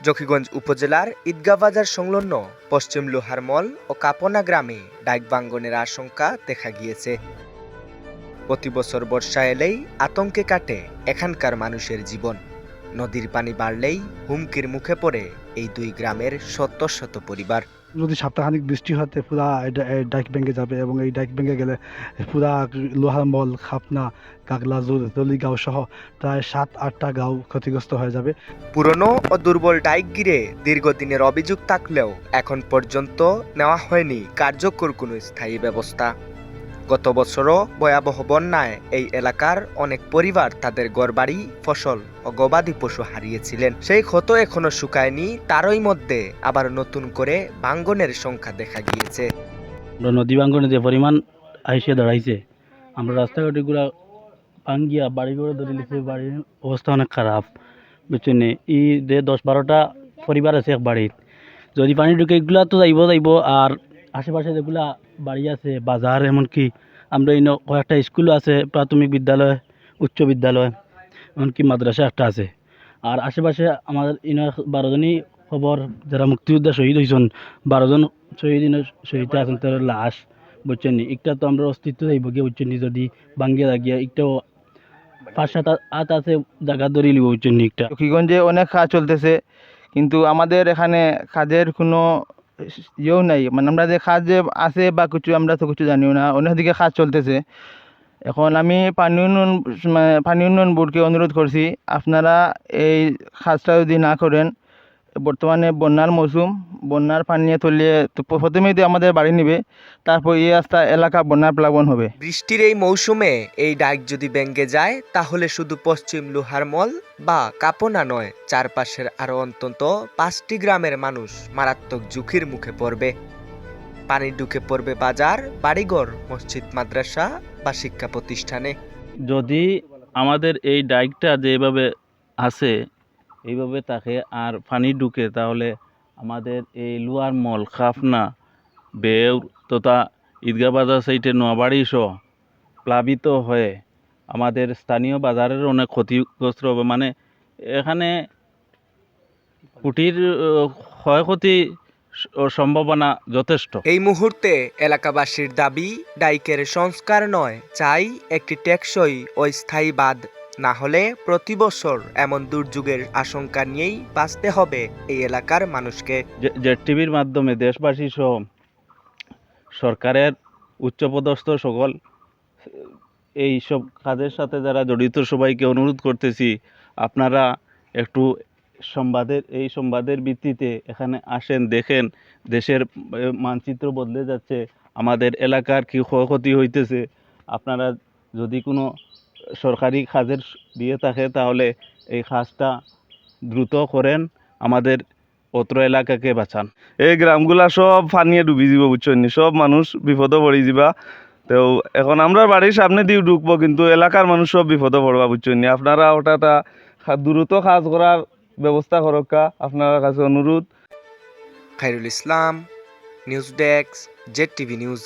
জকিগঞ্জ উপজেলার ঈদগাহ বাজার সংলগ্ন পশ্চিম লোহারমল ও কাপনা গ্রামে ডাইক ভাঙ্গনের আশঙ্কা দেখা গিয়েছে। প্রতি বছর বর্ষা এলেই আতঙ্কে কাটে এখানকার মানুষের জীবন। নদীর পানি বাড়লেই হুমকির মুখে পড়ে এই দুই গ্রামের শত শত পরিবার। যদি সপ্তাহখানিক বৃষ্টি হতে পুরা ডাইক ভেঙে যাবে এবং এই ডাইক ভেঙে গেলে পুরা লোহারমল, খাপনা, গাগলাজুর, দলিগাঁও সহ প্রায় 7-8টা গাঁও ক্ষতিগ্রস্ত হয়ে যাবে। পুরনো ও দুর্বল ডাইক ঘিরে দীর্ঘদিনের অভিযোগ থাকলেও এখন পর্যন্ত নেওয়া হয়নি কার্যকর কোনো স্থায়ী ব্যবস্থা। গত বছরও ভয়াবহ বন্যায় এই এলাকার অনেক পরিবার তাদের ঘরবাড়ি, ফসল ও গবাদি পশু হারিয়েছিলেন। সেই ক্ষত এখনো শুকায়নি, তারই মধ্যে আবার নতুন করে ভাঙ্গনের সংখ্যা দেখা গিয়েছে। নদী ভাঙ্গনে যে পরিমাণ আইসে দাঁড়াইছে, আমরা রাস্তাঘাটগুলা ভাঙ্গিয়া বাড়ি করে ধরে লিখে, বাড়ির অবস্থা অনেক খারাপ। বুঝছেন, এই যে 10-12টা পরিবার আছে এক বাড়ির, যদি পানি ঢুকে এগুলা তো যাইব। আর আশেপাশে যেগুলা বাড়ি আছে, বাজার, এমনকি আমরা এই কয়েকটা স্কুলও আছে, প্রাথমিক বিদ্যালয়, উচ্চ বিদ্যালয়, এমনকি মাদ্রাসা একটা আছে। আর আশেপাশে আমাদের 12জনই খবর যারা মুক্তিযোদ্ধা শহীদ হয়েছেন, 12জন শহীদ আছেন, তার লাশ। বুঝছেন, একটা তো আমরা অস্তিত্ব যাইব গিয়ে, বুঝছেন, যদি ভাঙ্গিয়া লাগিয়া একটাও 5-7 আছে জায়গা ধরে লিব। বুঝছেন, একটা জকিগঞ্জে অনেক কাজ চলতেছে, কিন্তু আমাদের এখানে কাজের কোনো ইয়েও নাই। মানে আমরা যে কাজ যে আছে বা কিছু, আমরা তো কিছু জানিও না। অন্যদিকে কাজ চলতেছে। এখন আমি পানি উন্নয়ন বোর্ডকে অনুরোধ করছি, আপনারা এই কাজটা যদি না করেন, বর্তমানে বন্যার মৌসুম, বন্যার পানি তলিয়ে তো প্রথমেই তো আমাদের বাড়ি নিবে, তারপর এই রাস্তা এলাকা বন্যার প্লাবন হবে। বৃষ্টির এই মৌসুমে এই ডাইক যদি ভেঙে যায়, তাহলে শুধু পশ্চিম লোহারমল বা কাপনা নয়, চারপাশের আরো অন্তত 5টি গ্রামের মানুষ মারাত্মক ঝুঁকির মুখে পড়বে। পানি ঢুকে পড়বে বাজার, বাড়িঘর, মসজিদ, মাদ্রাসা বা শিক্ষা প্রতিষ্ঠানে। যদি আমাদের এই ডাইকটা যেভাবে আছে এইভাবে থাকে আর পানি ঢুকে, তাহলে আমাদের এই লোহারমল, খাপনা, বেউর তথা ঈদগাহ বাজার সাইডে নোয়াবাড়ি সহ প্লাবিত হয়ে আমাদের স্থানীয় বাজারের অনেক ক্ষতিগ্রস্ত হবে। মানে এখানে কুটির ক্ষয়ক্ষতি সম্ভাবনা যথেষ্ট। এই মুহূর্তে এলাকাবাসীর দাবি, ডাইকের সংস্কার নয়, চাই একটি টেকসই ও স্থায়ী বাঁধ। না হলে প্রতি বছর এমন দুর্যোগের আশঙ্কা নিয়েই বাঁচতে হবে এই এলাকার মানুষকে। জেড টিভির মাধ্যমে দেশবাসী সহ সরকারের উচ্চপদস্থ সকল এই সব কাজের সাথে যারা জড়িত সবাইকে অনুরোধ করতেছি, আপনারা একটু এই সংবাদের ভিত্তিতে এখানে আসেন, দেখেন দেশের মানচিত্র বদলে যাচ্ছে, আমাদের এলাকার কী ক্ষয়ক্ষতি হইতেছে। আপনারা যদি কোনো সরকারি কাজের দিয়ে থাকে, তাহলে এই কাজটা দ্রুত করেন, আমাদের অত্র এলাকাকে বাঁচান। এই গ্রামগুলা সব পানিয়ে ডুবি যাব, বুঝছেন, সব মানুষ বিপদে পড়ি যাবা। তো এখন আমরা বাড়ির সামনে দিয়ে ঢুকবো, কিন্তু এলাকার মানুষ সব বিপদে পড়বা, বুঝছেন। আপনারা ওটা দ্রুত কাজ করার ব্যবস্থা করকা, আপনার কাছে অনুরোধ। Khairul Islam, news desk, Z TV news.